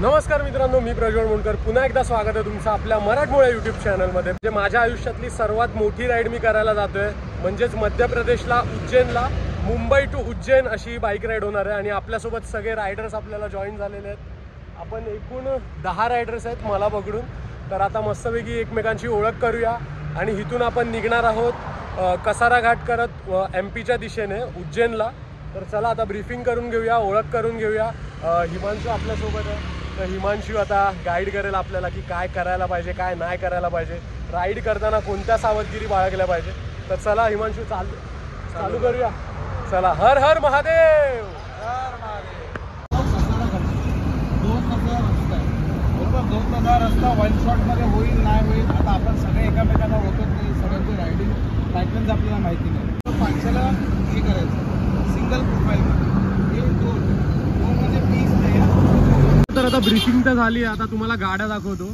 नमस्कार मित्रांनो, मी प्रज्वल मुंडकर पुन्हा एकदा स्वागत आहे तुमचं आपल्या मराठमोळ्या यूट्यूब चॅनलमध्ये। जे माझ्या आयुष्यातली सर्वात मोठी राईड मी करायला जातोय, म्हणजेच मध्य प्रदेशला उज्जैनला मुंबई टू उज्जैन अशी बाईक राईड होणार आहे। आणि आपल्यासोबत सगळे रायडर्स आपल्याला जॉईन झालेले आहेत। आपण एकूण 10 रायडर्स आहेत मला पकडून। तर आता मस्तपैकी एकमेकांची ओळख करूया आणि इथून आपण निघणार आहोत कसारा घाट करत MP च्या दिशेने उज्जैनला। तर चला आता ब्रीफिंग करून घेऊया, ओळख करून घेऊया। हिमांशू आपल्यासोबत आहे, तर हिमांशू आता गाईड करेल आपल्याला की काय करायला पाहिजे, काय नाही करायला पाहिजे, राईड करताना कोणत्या सावधगिरी बाळगल्या पाहिजे। तर चला हिमांशू चालू करूया। चला, हर हर महादेव। दोन रस्ता वन शॉट मध्ये होईल नाही होईल, आता आपण सगळे एकामेकांना ओळखत नाही, सगळ्यांची रायडिंग पॅटर्न्स आपल्याला माहिती नाही। माणसाला हे करायचं सिंगल प्रोफाईल हे दोन म्हणजे 20 नाही। तर आता ब्रीफिंग तर झाली आहे, आता तुम्हाला गाड्या दाखवतो।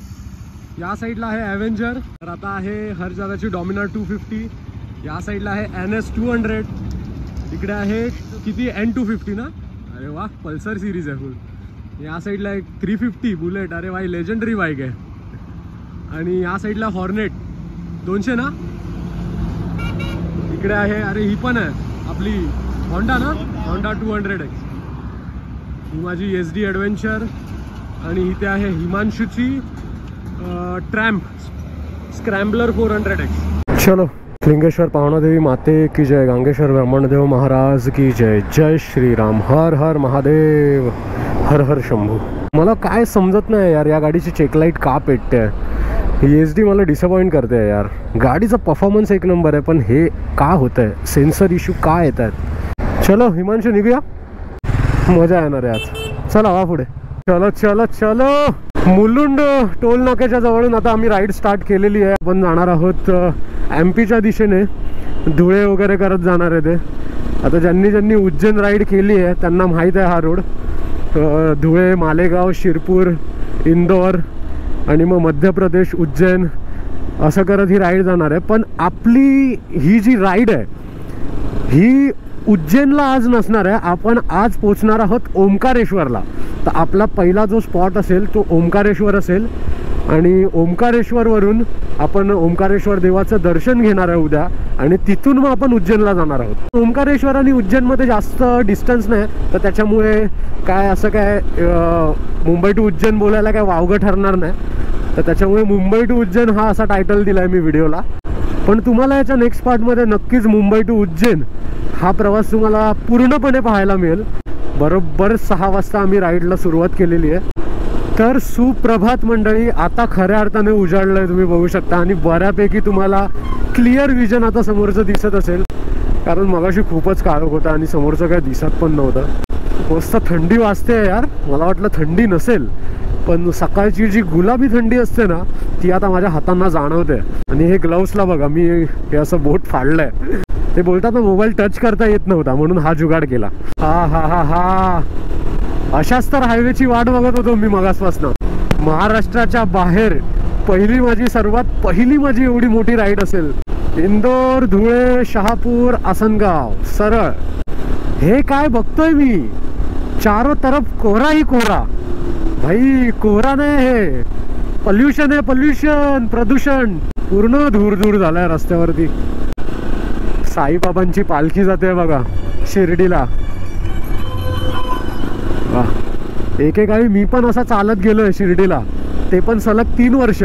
या साईडला आहे ॲव्हेंजर, तर आता आहे हर जगाची डॉमिनार 250, या साईडला आहे NS 200, इकडे आहे किती N250 ना, अरे वा पल्सर सिरीज आहे फुल। या साईडला एक 350 बुलेट, अरे भाई लेजेंडरी बाईक आहे। आणि या साईडला हॉर्नेट 200 ना, इकडे आहे अरे ही पण आहे आपली होंडा ना, होंडा 200X, ही माझी SD ॲडव्हेंचर। आणि इथे आहे हिमांशूची ट्रॅम्प स्क्रॅम्बलर 400X। चलो, लिंगेश्वर पावनादेवी माते की जय, गांगेश्वर ब्राह्मणदेव महाराज की जय, जय श्रीराम, हर हर महादेव, हर हर शंभू। मला काय समजत नाही यार, या गाडीची चेकलाईट का पेटते। ही SD मला डिसअपॉइंट करते यार। गाडीचा परफॉर्मन्स एक नंबर आहे, पण हे का होत आहे, सेन्सर इश्यू का येत आहेत। चलो हिमांशू निघूया, मजा येणार आहे आज। चला वा पुढे, चलो चलो चलो। मुलुंड टोल नाक्याच्या जवळून आता आम्ही राईड स्टार्ट केलेली आहे। आपण जाणार आहोत MP च्या दिशेने, धुळे वगैरे करत जाणार आहे ते। आता ज्यांनी उज्जैन राईड केली आहे त्यांना माहीत आहे हा रोड। धुळे, मालेगाव, शिरपूर, इंदोर आणि मग मध्य प्रदेश, उज्जैन असं करत ही राईड जाणार आहे। पण आपली ही जी राईड आहे ही उज्जैनला आज नसणार आहे। आपण आज पोचणार आहोत ओंकारेश्वरला। तर आपला पहिला जो स्पॉट असेल तो ओंकारेश्वर असेल आणि ओंकारेश्वरवरून आपण ओंकारेश्वर देवाचं दर्शन घेणार आहे उद्या, आणि तिथून मग आपण उज्जैनला जाणार आहोत। ओंकारेश्वर आणि उज्जैनमध्ये जास्त डिस्टन्स नाही, तर त्याच्यामुळे काय असं काय मुंबई टू उज्जैन बोलायला काय वावगं ठरणार नाही। तर त्याच्यामुळे मुंबई टू उज्जैन हा असा टायटल दिला आहे मी व्हिडिओला। पण तुम्हाला याच्या नेक्स्ट पार्टमध्ये नक्कीच मुंबई टू उज्जैन हा प्रवास तुम्हाला पूर्णपणे पाहायला मिळेल। बरोबर 6 वाजता आम्ही राईडला सुरुवात केलेली आहे। तर सुप्रभात मंडळी, आता खऱ्या अर्थाने उजाडलं आहे, तुम्ही बघू शकता। आणि बऱ्यापैकी तुम्हाला क्लिअर विजन आता समोरचं दिसत असेल, कारण मगाशी खूपच काळोख होता आणि समोरचं काय दिसत पण नव्हतं। मस्त थंडी वाजते यार, मला वाटलं थंडी नसेल, पण सकाळची जी गुलाबी थंडी असते ना ती आता माझ्या हातांना जाणवते। आणि हे ग्लव्सला बघा, मी हे असं बोट फाडलंय। ते बोलतात ना मोबाईल टच करता येत नव्हता म्हणून हा जुगाड केला। हा हा हा हा, अशाच तर हायवेची वाट बघत होतो मी मगासपासून। महाराष्ट्राच्या बाहेर सर्वात पहिली माझी एवढी मोठी राईड असेल। इंदोर, धुळे, शहापूर, आसनगाव सरळ। हे काय बघतोय मी, चारों तरफ कोहरा ही कोहरा। भाई कोहरा नाही, हे पॉल्युशन आहे, पॉल्युशन, प्रदूषण। पूर्ण धूर धूर झालाय रस्त्यावरती। साईबाबांची पालखी जाते बघा शिर्डीला। एकेकाळी मी पण असा चालत गेलोय शिर्डीला, ते पण सलग 3 वर्ष।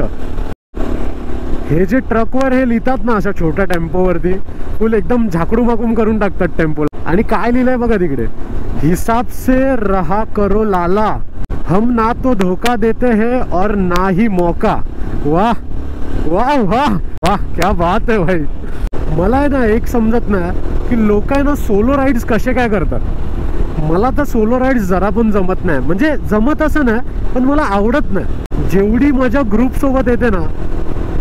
हे जे ट्रकवर हे लिहितात ना अशा छोट्या टेम्पोवरती, फुल एकदम झाकडू माकूम करून टाकतात टेम्पोला। आणि काय लिहिलंय बघा तिकडे, हिसाब से रहा करो लाला, हम ना तो धोखा देते हैं और ना ही मौका। वाह वाह वाह वाह, क्या बात है भाई। मला आहे ना एक समजत नाही की लोक आहे ना सोलो राईड्स कसे काय करतात। मला तर सोलो राईड्स जरा पण जमत नाही, म्हणजे जमत असं नाही पण मला आवडत नाही। जेवढी मजा ग्रुप सोबत येते ना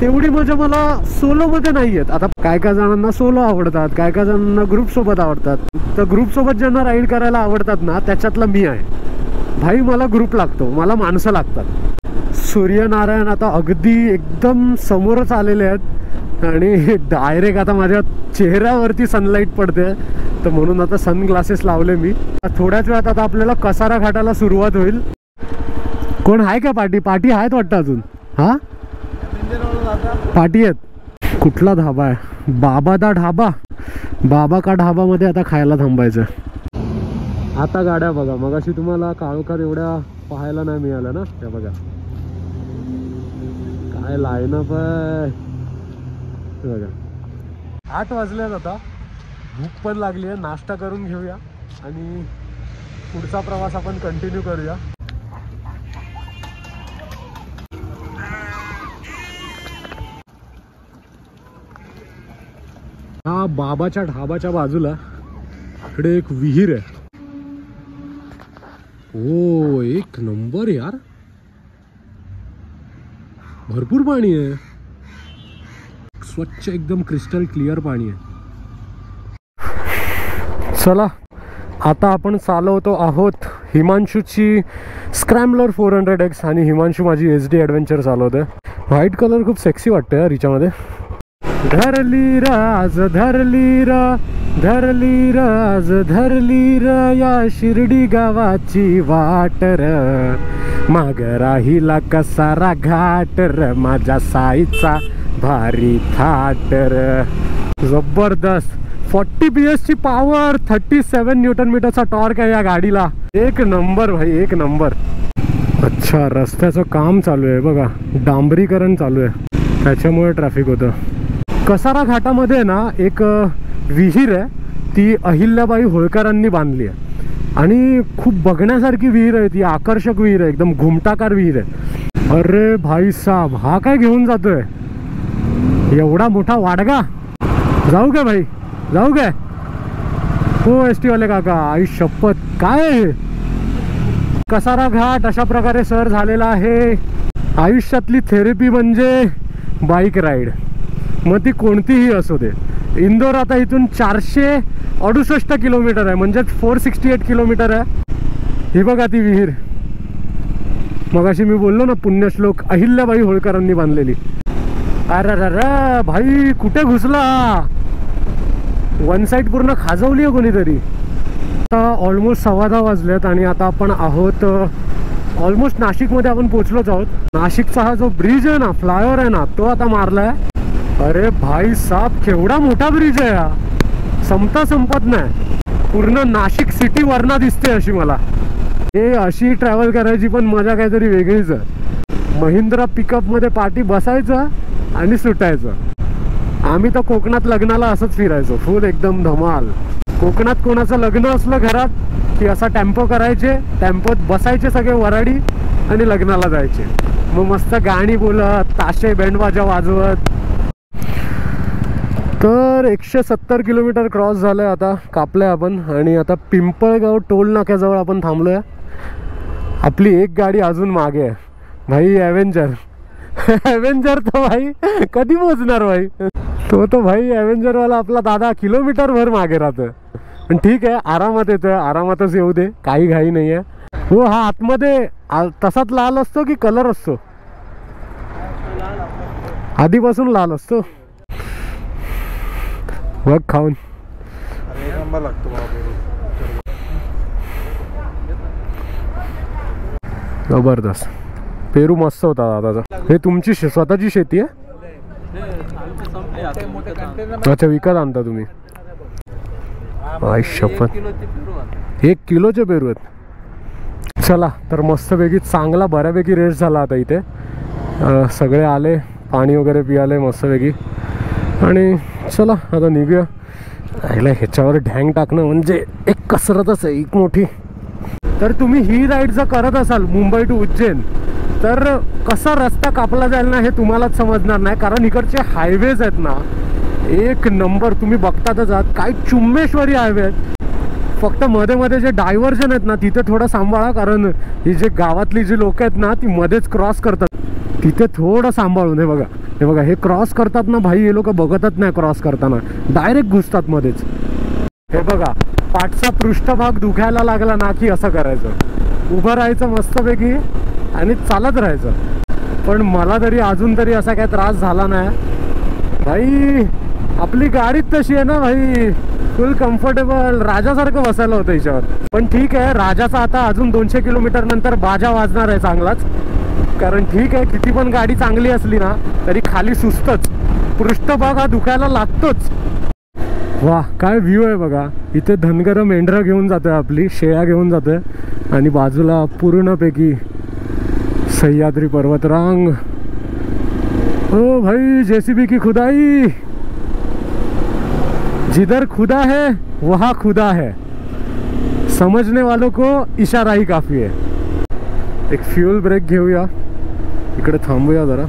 तेवढी मजा मला सोलो मध्ये नाही येत। आता काय काय जणांना सोलो आवडतात, काय काय जणांना ग्रुप सोबत आवडतात। तर ग्रुप सोबत ज्यांना राईड करायला आवडतात ना त्याच्यातला मी आहे भाई। मला ग्रुप लागतो, मला माणसं लागतात। सूर्यनारायण आता अगदी एकदम समोरच आलेले आहेत आणि डायरेक्ट आता माझ्या चेहऱ्यावरती सनलाईट पडते। तर म्हणून आता सनग्लासेस लावले मी। थोड्याच वेळात आता आपल्याला कसारा घाटाला सुरुवात होईल। कोण आहे का पार्टी? पार्टी आहेत वाटतं अजून. हा पार्टी आहेत. कुठला धाबा आहे? बाबा दा ढाबा. बाबा का ढाबा मध्ये आता खायला थांबायचं. आता गाड्या बघा, मगाशी तुम्हाला काळोखात एवढ्या पाहायला नाही मिळाल्या ना. त्या बघा काय लाईनअप आहे बघा. 8 वाजल्यात आता. भूक पण लागली आहे. नाश्ता करून घेऊया आणि पुढचा प्रवास आपण कंटिन्यू करूया. हा बाबाच्या ढाबाच्या बाजूला इकडे एक विहीर आहे. ओ एक नंबर यार, भरपूर पाणी आहे. स्वच्छ एकदम क्रिस्टल क्लिअर पाणी आहे. चला आता आपण चालवतो आहोत हिमांशूची स्क्रॅम्बलर 400X आणि हिमांशू माझी SD ॲडव्हेंचर चालवते. व्हाईट कलर खूप सेक्सी वाटतं यार हिच्यामध्ये. धरली राज धरली र धरली राज धरली र या शिर्डी गावाची वाट र माग राहिला कसारा घाट र माझ्या साईचा भारी थाट र. जबरदस्त 40 PS ची पॉवर, 37 न्यूटन मीटरचा टॉर्क आहे या गाडीला. एक नंबर भाई, एक नंबर. अच्छा रस्त्याचं काम चालू आहे बघा, डांबरीकरण चालू आहे, त्याच्यामुळे ट्रॅफिक होतं. कसारा घाटामध्ये ना एक विहीर आहे, ती अहिल्याबाई होळकरांनी बांधली आहे आणि खूप बघण्यासारखी विहीर आहे ती. आकर्षक विहीर आहे, एकदम घुमटाकार विहीर आहे. अरे भाई साहब, हा काय घेऊन जातोय एवढा मोठा वाडगा? जाऊ का भाई, जाऊ काय? हो ST वाले काका, आई शपथ काय आहे? कसारा घाट अशा प्रकारे सर झालेला आहे. आयुष्यातली थेरपी म्हणजे बाईक राईड, मग ती कोणतीही असू दे. इंदोर आता इथून 468 किलोमीटर आहे, म्हणजे 468 किलोमीटर आहे. ही बघा ती विहीर, मगाशी मी बोललो ना पुण्यश्लोक अहिल्याबाई होळकरांनी बांधलेली. अरे भाई कुठे घुसला? वन साईड पूर्ण खाजवली आहे कोणीतरी. आता ऑलमोस्ट 10:15 वाजलेत आणि आता आपण आहोत ऑलमोस्ट नाशिकमध्ये आपण पोचलोच आहोत. नाशिकचा हा जो ब्रिज आहे ना, फ्लायओव्हर आहे ना, तो आता मारलाय. अरे भाई साहब केवढा मोठा ब्रिज आहे हा, संपत नाही. पूर्ण नाशिक सिटी वरना दिसते अशी मला. हे अशी ट्रॅव्हल करायची पण मजा काहीतरी वेगळीच आहे. महिंद्रा पिकअप मध्ये पाठी बसायचं आणि सुटायचं. आम्ही तर कोकणात लग्नाला असंच फिरायचो, फुल एकदम धमाल. कोकणात कोणाचं लग्न असलं घरात की असा टेम्पो करायचे, टेम्पोत बसायचे सगळे वराडी आणि लग्नाला जायचे. मग मस्त गाणी बोलत, ताशे बँडबाजा वाजवत. तर 170 किलोमीटर क्रॉस झालंय, आता कापलंय आपण आणि आता पिंपळगाव टोल नाक्याजवळ आपण थांबलोय. आपली एक गाडी अजून मागे आहे भाई, ॲव्हेंजर. ॲव्हेंजर तर भाई कधी पोहोचणार भाई? तो भाई ॲव्हेंजर वाला आपला दादा किलोमीटर भर मागे राहतोय. पण ठीक आहे, आरामात येतोय, आरामातच येऊ दे, काही घाई नाही आहे. हो, हा आतमध्ये तसाच लाल असतो की कलर असतो? आधीपासून लाल असतो. बघ खाऊन जबरदस्त. पेरू मस्त होता दादाचा. हे तुमची स्वतःची शेती आहे? अच्छा, विकत आणता तुम्ही? आई शपथ, 1 किलोचे पेरू आहेत. चला तर मस्तपैकी चांगला बऱ्यापैकी रेस्ट झाला आता इथे. सगळे आले, पाणी वगैरे पियाले मस्तपैकी आणि चला आता निघूया. ह्याच्यावर ढँग टाकणं म्हणजे एक कसरतच आहे एक मोठी. तर तुम्ही ही राईड जर करत असाल मुंबई टू उज्जैन, तर कसा रस्ता कापला जाईल ना हे तुम्हालाच समजणार नाही. कारण इकडचे हायवेज आहेत ना एक नंबर, तुम्ही बघतातच आहात. काय चुम्मेश्वरी हायवे आहेत. फक्त मध्ये मध्ये जे डायव्हर्जन आहेत ना तिथे थोडं सांभाळा, कारण ही जे गावातली जी लोक आहेत ना ती मध्येच क्रॉस करतात, तिथे थोडं सांभाळून. हे बघा हे क्रॉस करतात ना भाई, हे लोक बघतच नाही क्रॉस करताना, डायरेक्ट घुसतात मध्येच. हे बघा, पाठचा पृष्ठभाग दुखायला लागला ना की असं करायचं, उभं राहायचं मस्तपैकी आणि चालत राहायचं. पण मला तरी अजून तरी असा काय त्रास झाला नाही भाई. आपली गाडीच तशी आहे ना भाई, फुल कम्फर्टेबल, राजासारखं बसायला होतं याच्यावर. पण ठीक आहे, राजाचा आता अजून 200 किलोमीटर नंतर बाजा वाजणार आहे चांगलाच. कारण ठीक आहे, किती पण गाडी चांगली असली ना तरी खाली सुस्तच, पृष्ठभाग हा दुखायला लागतोच. वा काय व्ह्यू आहे बघा. इथे धनगर मेंढरं घेऊन जातोय, आपली शेळ्या घेऊन जातोय आणि बाजूला पूर्णपैकी सह्याद्री पर्वतरांग. ओ भाई जेसीबी की खुदाई, जिधर खुदा है वहाँ खुदा है, समझने वालों को इशारा ही काफी है. एक फ्यूल ब्रेक घेऊया, इकडे थांबूया जरा,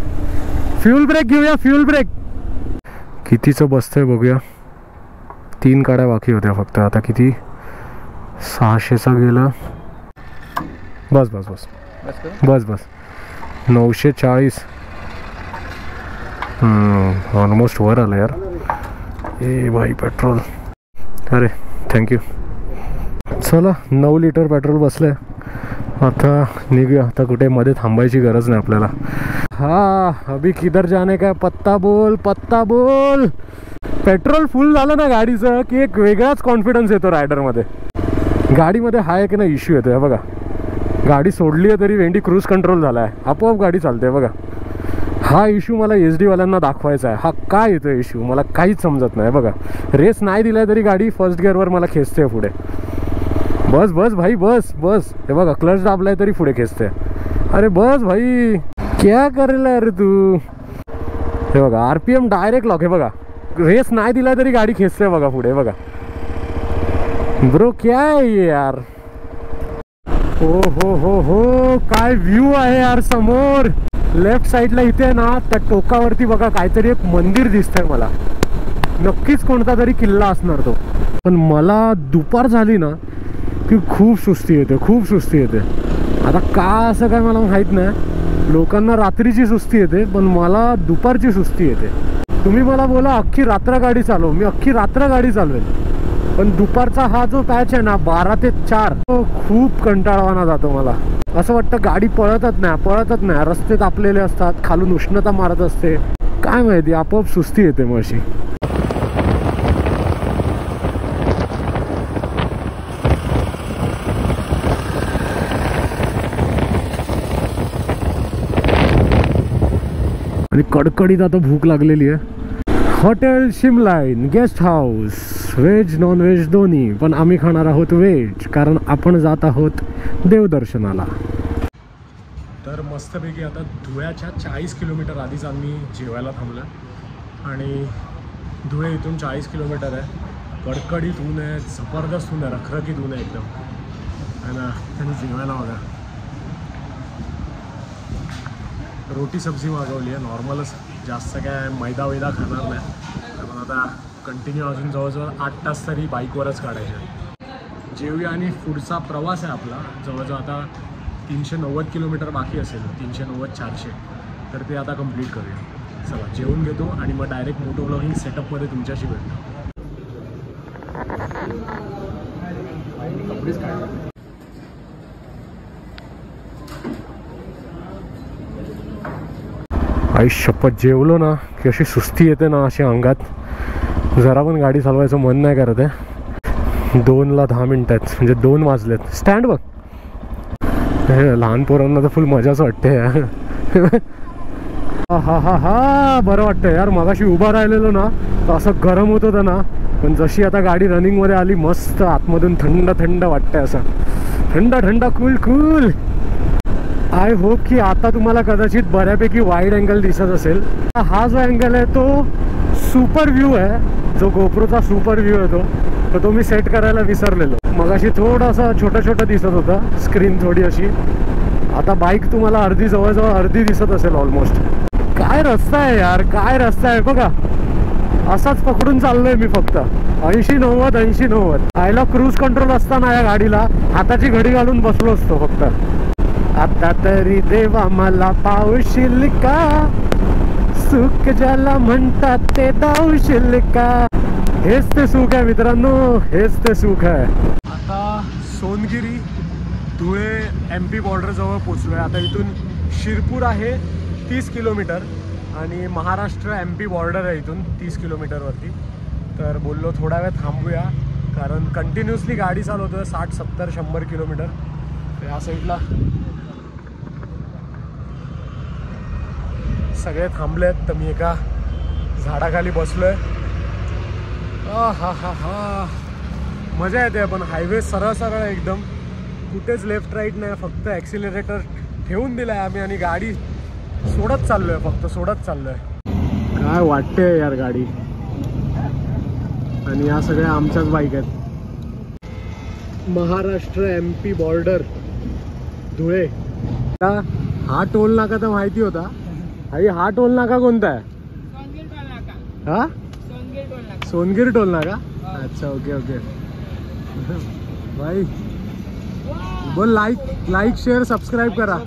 फ्यूल ब्रेक घेऊया, फ्यूल ब्रेक. कितीचं बसतंय बघूया. 3 गाड्या बाकी होत्या फक्त. आता किती, 600चा गेलं. बस बस बस बस बस 940. ऑलमोस्ट वर आलं यार. ए भाई पेट्रोल, अरे थँक्यू. चला 9 लिटर पेट्रोल बसलंय. आता निघूया. आता कुठे मध्ये थांबायची गरज नाही आपल्याला. हा अभी किधर जाने का, पत्ता बोल पत्ता बोल. पेट्रोल फुल झालं ना गाडीचं की एक वेगळाच कॉन्फिडन्स येतो रायडरमध्ये. गाडीमध्ये हा एक ना इश्यू येतो आहे बघा. गाडी सोडली आहे तरी वेंडी क्रूज कंट्रोल झाला आहे, आपोआप गाडी चालते बघा. हा इश्यू मला एस डीवाल्यांना दाखवायचा आहे. हा काय येतो इश्यू मला काहीच समजत नाही बघा. रेस नाही दिलाय तरी गाडी फर्स्ट गिअरवर मला खेचते पुढे. बस बस भाई बस बस. हे बघा क्लच दाबलाय तरी पुढे खेचते. अरे बस भाई, क्या करेल अरे तू. हे बघा RPM डायरेक्ट लॉक. हे बघा रेस नाही दिलाय तरी गाडी खेचते बघा पुढे बघा. ब्रो क्या आहे यार. हो काय व्ह्यू आहे यार समोर. लेफ्ट साईडला इथे ना त्या टोकावरती बघा काहीतरी एक मंदिर दिसतंय मला. नक्कीच कोणता तरी किल्ला असणार तो. पण मला दुपार झाली ना की खूप सुस्ती येते, खूप सुस्ती येते. आता का असं काय मला माहीत नाही. लोकांना रात्रीची सुस्ती येते पण मला दुपारची सुस्ती येते. तुम्ही मला बोला अख्खी रात्र गाडी चालव, मी अख्खी रात्र गाडी चालवेल. पण दुपारचा हा जो पॅच आहे ना 12 ते 4 तो खूप कंटाळवाना जातो मला. असं वाटतं गाडी पळतच नाही. रस्ते तापलेले असतात, खालून उष्णता मारत असते, काय माहिती आपोआप सुस्ती येते मग अशी. आणि कडकडीत आता भूक लागलेली आहे. हॉटेल शिमलाईन guest house, veg non veg दोन्ही, पण आम्ही खाणार आहोत व्हेज कारण आपण जात आहोत देवदर्शनाला. तर मस्तपैकी आता धुळ्याच्या 40 किलोमीटर आधीच आम्ही जेवायला थांबलो आणि धुळे इथून 40 किलोमीटर आहे. कडकडीत ऊन आहे, जबरदस्त ऊन आहे, रखरखीत ऊन आहे एकदम. आणि त्यांनी जेवायला बघा रोटी सब्जी मागवली आहे, नॉर्मलच, जास्त काय मैदा वैदा खाणार नाही. पण आता कंटिन्यू अजून जवळजवळ 8 तास तरी बाईकवरच काढायचे. जेवूया आणि पुढचा प्रवास आहे आपला जवळजवळ आता 390 किलोमीटर बाकी असेल, 390-400, तर ते आता कंप्लीट करूया. चला जेवून घेतो आणि मग डायरेक्ट मोटो ब्लॉगिंग सेटअपमध्ये तुमच्याशी भेटतो. आई शपथ जेवलो ना की अशी सुस्ती येते ना अशी अंगात, जरा पण गाडी चालवायचं मन नाही करत आहे. 2ला 10 मिनिट आहेत, म्हणजे 2 वाजलेत. स्टँड बघ, हे लहान पोरांना तर फुल मजाच वाटते यार. हा बरं वाटतं यार. मगाशी उभा राहिलेलो ना तर असं गरम होत होतं ना, पण जशी आता गाडी रनिंगमध्ये आली मस्त आतमधून थंड थंड वाटतंय, असं थंड थंड कूल कूल. आय होप की आता तुम्हाला कदाचित बऱ्यापैकी वाईड अँगल दिसत असेल. हा जो अँगल आहे तो सुपर व्ह्यू आहे, जो गोप्रोचा सुपर व्ह्यू आहे तो मी सेट करायला विसरलेलो. मगाशी थोडंसं छोटं दिसत होतं स्क्रीन थोडी अशी. आता बाईक तुम्हाला अर्धी, जवळजवळ अर्धी दिसत असेल ऑलमोस्ट. काय रस्ता आहे यार, काय रस्ता आहे बघा. असाच पकडून चाललोय मी फक्त 80-90. आयला क्रूज कंट्रोल असताना या गाडीला हाताची घडी घालून बसलो असतो फक्त. आता तरी देवा मला पावशील का, सुख ज्याला म्हणतात ते दावशील का. हेच ते सुख आहे मित्रांनो, हेच ते सुख आहे. आता सोनगिरी धुळे MP बॉर्डर जवळ पोचलोय. आता इथून शिरपूर आहे 30 किलोमीटर आणि महाराष्ट्र MP बॉर्डर आहे इथून 30 किलोमीटरवरती. तर बोललो थोडा वेळ थांबूया, कारण कंटिन्युअसली गाडी चालवतोय 60, 70, 100 किलोमीटर. या साईडला सगळे थांबलेत, तर मी एका झाडाखाली बसलोय. हा हा हा, मजा येते. पण हायवे सरळ सरळ एकदम, कुठेच लेफ्ट राईट नाही, फक्त ॲक्सिलरेटर ठेवून दिलाय आम्ही आणि गाडी सोडत चाललोय, फक्त सोडत चाललोय. काय वाटते यार गाडी. आणि या सगळ्या आमच्याच बाईक आहेत. Maharashtra MP border Dhule. हा टोल नाका तर माहिती होता. आई हा टोल नाका कोणता आहे? हा, सोनगिर टोल नाका. अच्छा, ओके ओके. भाई बोल, लाईक शेअर सबस्क्राईब करा.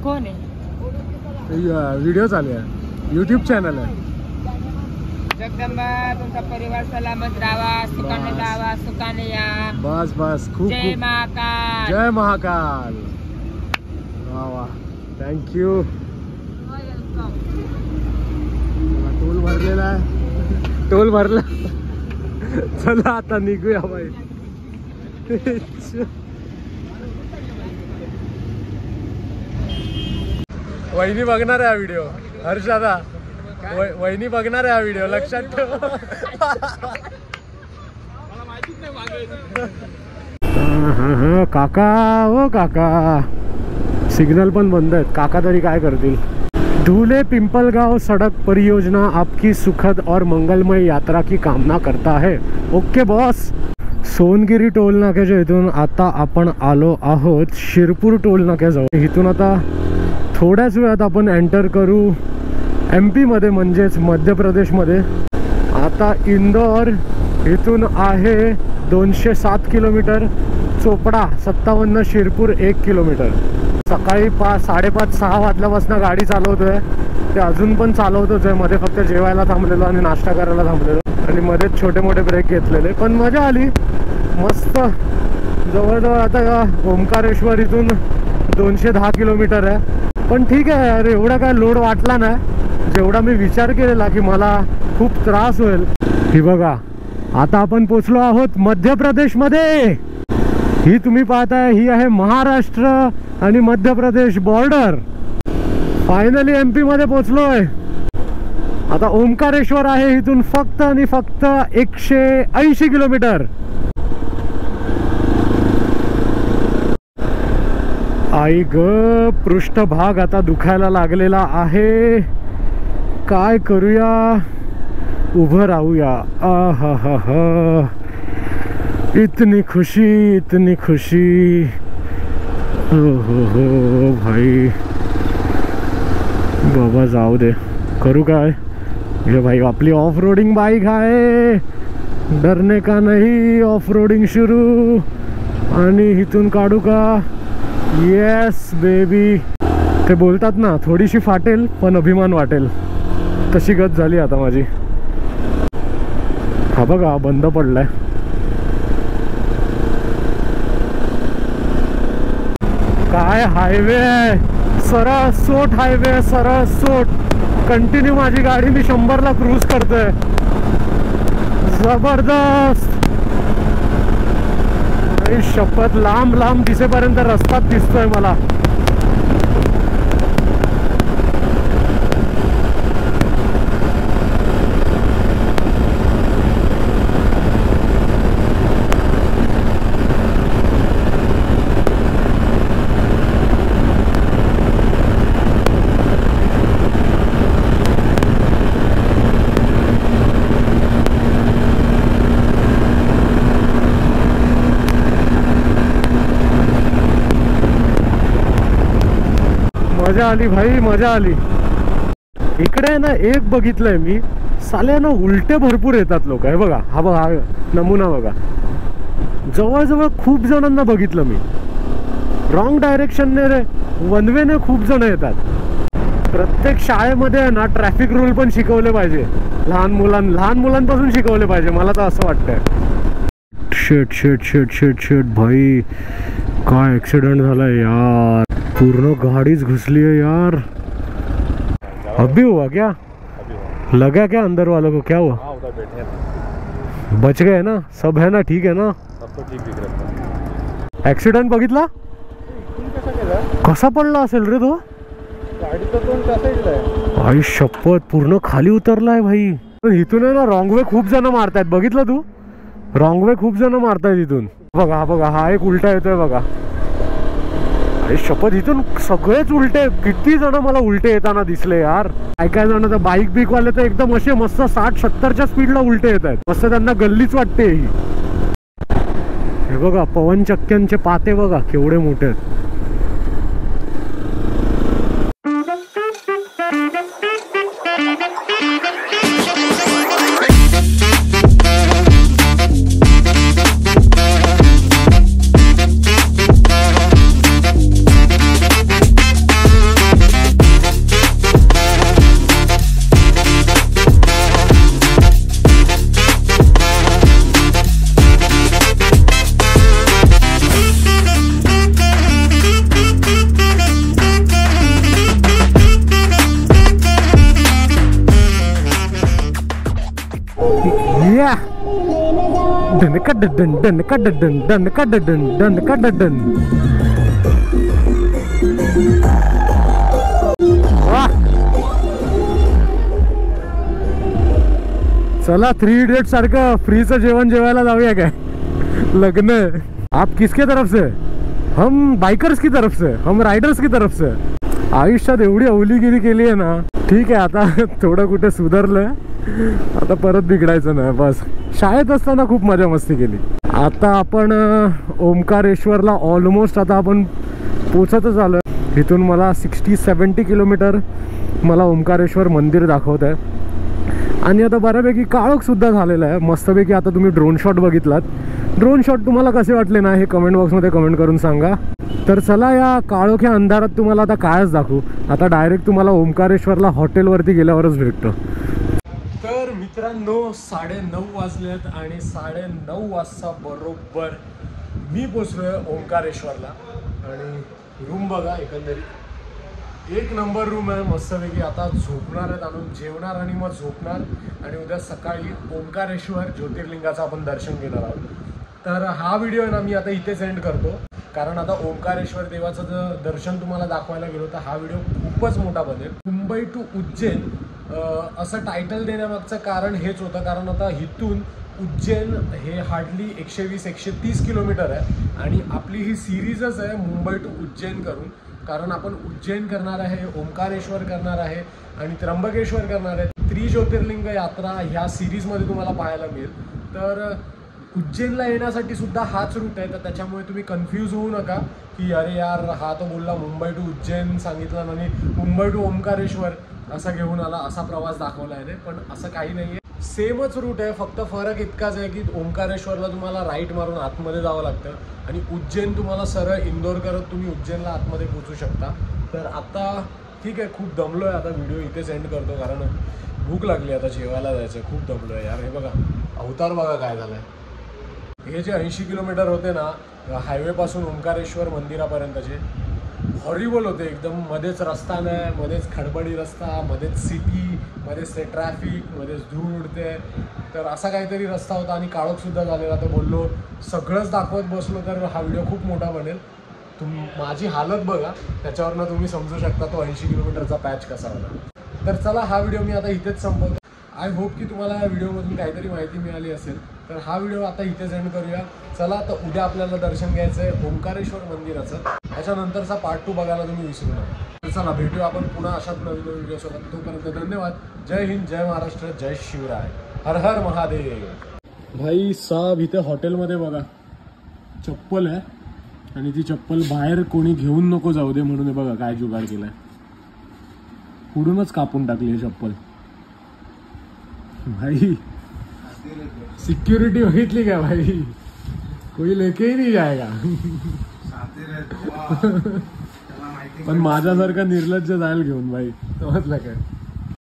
कोण आहे? व्हिडिओ चालू आहे, यूट्यूब चॅनल आहे. जगदंबा तुमचा परिवार सलामत राहावा, सुखाने जावा, सुखाने या. बस बस, खूप जय खूप महाकाल. जय महाकाल. वा वा, थँक्यू. टोल भरलेला आहे, टोल भरला. चला आता निघूया बाई. वहिनी बघणार आहे हा व्हिडिओ. हर्षदा वहिनी बघणार आहे हा व्हिडिओ, लक्षात ठेव. काका, ओ काका, सिग्नल पण बंद आहेत. काका तरी काय करतील. धुले पिंपलगांव सड़क परियोजना आपकी सुखद और मंगलमय यात्रा की कामना करता है. Okay boss. सोनगिरी टोल नाक्याच्या इथून आता आपण आलो आहोत शिरपूर टोल नाक्याजवळ. इथून आता थोड्याच वेळात आपण एंटर करू MP मध्ये, म्हणजेच मध्य प्रदेशमध्ये. आता इंदोर इथून आहे 207 किलोमीटर, चोपडा 57, शिरपूर 1 किलोमीटर. सकाळी 5:30, 6 वाजल्यापासून गाडी चालवतोय. ते अजून पण चालवतोच आहे. मध्ये फक्त जेवायला थांबलेलो आणि नाश्ता करायला थांबलेलो आणि मध्येच छोटे मोठे ब्रेक घेतलेले. पण मजा आली मस्त. जवळजवळ आता ओंकारेश्वर इथून 210 किलोमीटर आहे. पण ठीक आहे यार, एवढा काय लोड वाटला नाही जेवढा मी विचार केलेला की मला खूप त्रास होईल. ही बघा, आता आपण पोचलो आहोत मध्य प्रदेशमध्ये. ही तुम्ही पाहताय, ही आहे महाराष्ट्र आणि Madhya Pradesh border. Finally MP मध्ये पोचलोय. आता ओंकारेश्वर आहे इथून फक्त आणि फक्त 180 किलोमीटर. आई ग, पृष्ठभाग आता दुखायला लागलेला आहे. काय करूया, उभं राहूया. आहा हा हा, इतनी खुशी, इतनी खुशी. हो भाई, बाबा जाऊ दे, करू काय. ये भाई आपली ऑफ रोडिंग बाईक आहे, डरने का नहीं. ऑफ रोडिंग सुरू. आणि इथून काढू का. Yes baby. ते बोलतात ना, थोडीशी फाटेल पण अभिमान वाटेल, तशी गत झाली आता माझी. हा बघा, बंद पडलाय. काय हायवे आहे, सरळ सोट हायवे, सरळ सोट. कंटिन्यू माझी गाडी मी 100ला क्रूज करतोय. जबरदस्त. शपथ, लांब लांब दिसेपर्यंत रस्ताच दिसतोय मला. मजा आली भाई, मजा आली. इकडे ना एक बघितलंय मी, साले ना उलटे भरपूर येतात लोक. हे बघा, हा बघा, नमुना बघा. जवळजवळ खूप जणांना बघितलं मी. रॉंग डायरेक्शनने रे, वन वेने खूप जण येतात. प्रत्येक शाळेमध्ये ना ट्रॅफिक रूल पण शिकवले पाहिजे. लहान मुलांपासून शिकवले पाहिजे, मला तर असं वाटतंय. शेट शेट शेट शेट शेट भाई, काय ऍक्सिडेंट झालाय यार. पूर्ण गाडीच घुसली है यार. अभी हुआ क्या? लगा क्या अंदर वालों को? क्या हुआ? हाँ उधर बैठे हैं, बच गए ना? सब है ना? ठीक है ना? सब तो ठीक दिख रहा ऍक्सिडेंट बघितला? कसा केला? कसा पडला असेल रे तो? गाडीचा तोंड कसा इडलाय? आई शपथ, पूर्ण खाली उतरलाय भाई. इथून आहे ना रॉंग वे खूप जण मारतायत, बघितलं तू? रॉंग वे खूप जण मारतायत इथून. बघा हा बघा, हा एक उलटा येतोय बघा. आई शपथ, इथून सगळेच उलटे. किती जण मला उलटे येताना दिसले यार. काय जण तर बाईक बिक वाले तर एकदम असे मस्त 60-70च्या स्पीडला उलटे येत आहेत. मस्त त्यांना गल्लीच वाटते ही. हे बघा पवनचक्क्यांचे पाते बघा केवढे मोठे आहेत. चला 3 इडियट सारखं फ्रीचं जेवण जेवायला जाऊया काय? लग्न. आप किसके तरफ से? हम बाइकर्स की तरफ से, हम राइडर्स की तरफ से. आयुष्यात एवढी अवलीगिरी केली आहे ना. ठीक आहे, आता थोडं कुठे सुधारलं, आता परत बिघडायचं नाही बस. शाळेत असताना खूप मजा मस्ती केली. आता आपण ओंकारेश्वरला ऑलमोस्ट आता आपण पोचतच आलो. इथून मला 60-70 किलोमीटर मला ओंकारेश्वर मंदिर दाखवत आहे. आणि आता बऱ्यापैकी काळोख सुद्धा झालेला आहे मस्तपैकी. आता तुम्ही ड्रोन शॉट बघितलात. ड्रोन शॉट तुम्हाला कसे वाटले ना हे कमेंट बॉक्समध्ये कमेंट करून सांगा. तर चला या काळोख्या अंधारात तुम्हाला आता कायच दाखवू. आता डायरेक्ट तुम्हाला ओंकारेश्वरला हॉटेलवरती गेल्यावरच भेटतो. तर मित्रांनो 9:30 वाजलेत आणि 9:30 वाजता बरोबर मी पोचलोय ओंकारेश्वरला. आणि रूम बघा, एकंदरीत 1 नंबर रूम आहे मस्तपैकी. आता झोपणार आहेत, आणून जेवणार आणि मग झोपणार. आणि उद्या सकाळी ओंकारेश्वर ज्योतिर्लिंगाचं आपण दर्शन घेणार आहोत. तर हा व्हिडिओ आहे ना मी आता इथे सेंड करतो, कारण आता ओंकारेश्वर देवाचं जर दर्शन तुम्हाला दाखवायला गेलो तर हा व्हिडिओ खूपच मोठा बनेल. मुंबई टू उज्जैन असं टायटल देण्यामागचं कारण हेच होतं, कारण आता इथून उज्जैन हे हार्डली 120-130 किलोमीटर आहे. आणि आपली ही सिरीजच आहे मुंबई टू उज्जैन करून, कारण आपण उज्जैन करणार आहे, ओंकारेश्वर करणार आहे आणि त्र्यंबकेश्वर करणार आहे. त्रिज्योतिर्लिंग यात्रा ह्या सिरीजमध्ये तुम्हाला पाहायला मिळेल. तर उज्जैनला येण्यासाठी सुद्धा हाच रूट आहे. तर त्याच्यामुळे तुम्ही कन्फ्यूज होऊ नका की अरे यार हा तो बोलला मुंबई टू उज्जैन सांगितलं आणि मुंबई टू ओंकारेश्वर असा घेऊन आला, असा प्रवास दाखवला आहे. पण असं काही नाही आहे, सेमच रूट आहे. फक्त फरक इतकाच आहे की ओंकारेश्वरला तुम्हाला राईट मारून आतमध्ये जावं लागतं आणि उज्जैन तुम्हाला सरळ इंदोर करत तुम्ही उज्जैनला आतमध्ये पोचू शकता. तर आता ठीक आहे, खूप दमलो आहे. आता व्हिडिओ इथे सेंड करतो कारण भूक लागली, आता जेवायला जायचं. खूप दमलो आहे यार. हे बघा अवतार बघा काय झालं आहे. हे जे 80 किलोमीटर होते ना हायवेपासून ओंकारेश्वर मंदिरापर्यंतचे, हॉरिबल होते एकदम. मध्येच रस्ता नाही, मध्येच खडबडी रस्ता, मध्येच सिटी, मध्येच ते ट्रॅफिक, मध्येच धूळ उडते. तर असा काहीतरी रस्ता होता आणि काळोखसुद्धा झालेला. तर बोललो सगळंच दाखवत बसलो तर हा व्हिडिओ खूप मोठा बनेल. माझी हालत बघा, त्याच्यावरनं तुम्ही समजू शकता तो 80 किलोमीटरचा पॅच कसा होता. तर चला हा व्हिडिओ मी आता इथेच संपवतो. आय होप की तुम्हाला या व्हिडिओमधून काहीतरी माहिती मिळाली असेल. तर हा व्हिडिओ आता इथे सेंड करूया. चला तर उद्या आपल्याला दर्शन घ्यायचं आहे ओंकारेश्वर मंदिराचं. त्याच्यानंतरचा पार्ट 2 बघायला तुम्ही विसरू नका. तर चला भेटूया आपण पुन्हा अशाच नवीन व्हिडिओसोबत. तोपर्यंत धन्यवाद. जय हिंद, जय महाराष्ट्र, जय शिवराय, हर हर महादेव. भाई साहब इथे हॉटेलमध्ये बघा चप्पल आहे आणि ती चप्पल बाहेर कोणी घेऊन नको जाऊ दे म्हणून बघा काय जुगाड केलाय. पुढूनच कापून टाकली आहे चप्पल. भाई सिक्योरिटी बघितली का भाई, कोई लेके ही नहीं जाएगा. पण माझ्यासारखा निर्लज्ज जाईल घेऊन भाई, समजलं काय.